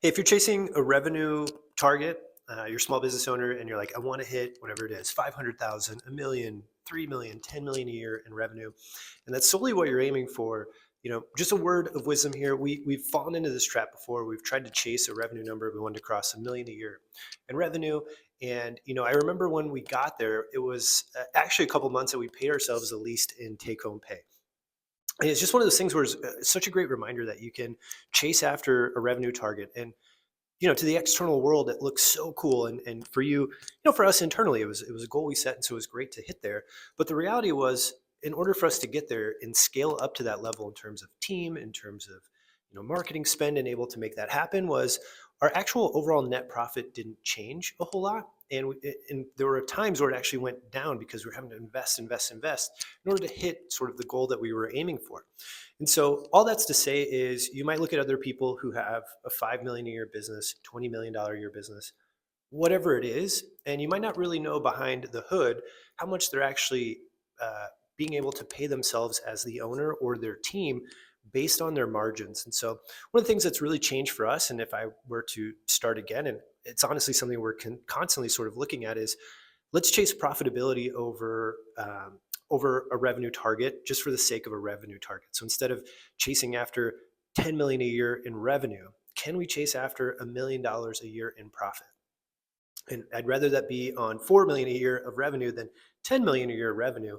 Hey, if you're chasing a revenue target, you're a small business owner and you're like, I want to hit whatever it is, 500,000, a million, 3 million, 10 million a year in revenue. And that's solely what you're aiming for. Just a word of wisdom here. We've fallen into this trap before. We've tried to chase a revenue number. We wanted to cross a million a year in revenue. And, I remember when we got there, it was actually a couple months that we paid ourselves the least in take home pay. And it's just one of those things where it's such a great reminder that you can chase after a revenue target. And to the external world, it looks so cool. And for you, for us internally, it was a goal we set, and so it was great to hit there. But the reality was, in order for us to get there and scale up to that level in terms of team, in terms of marketing spend, and able to make that happen, was our actual overall net profit didn't change a whole lot. And there were times where it actually went down because we were having to invest in order to hit sort of the goal that we were aiming for. And so all that's to say is you might look at other people who have a 5 million a year business, $20 million a year business, whatever it is, and you might not really know behind the hood how much they're actually being able to pay themselves as the owner or their team based on their margins. And so one of the things that's really changed for us, and if I were to start again, and it's honestly something we're constantly sort of looking at, is let's chase profitability over a revenue target just for the sake of a revenue target. So instead of chasing after 10 million a year in revenue, can we chase after $1 million a year in profit? And I'd rather that be on 4 million a year of revenue than 10 million a year of revenue,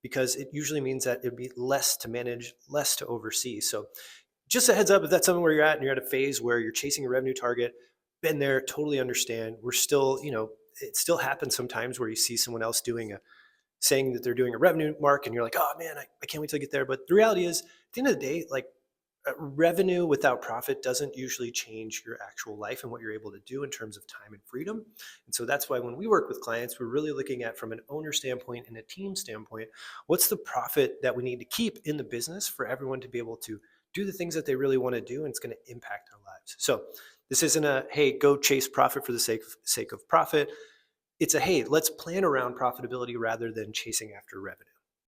because it usually means that it'd be less to manage, less to oversee. So just a heads up, if that's something where you're at and you're at a phase where you're chasing a revenue target, been there, totally understand. We're still, it still happens sometimes where you see someone else saying that they're doing a revenue mark and you're like, oh man, I can't wait till I get there. But the reality is, at the end of the day, like, revenue without profit doesn't usually change your actual life and what you're able to do in terms of time and freedom. And so that's why when we work with clients, we're really looking at, from an owner standpoint and a team standpoint, what's the profit that we need to keep in the business for everyone to be able to do the things that they really want to do, and it's going to impact our lives. So this isn't a, hey, go chase profit for the sake of profit. It's a, hey, let's plan around profitability rather than chasing after revenue.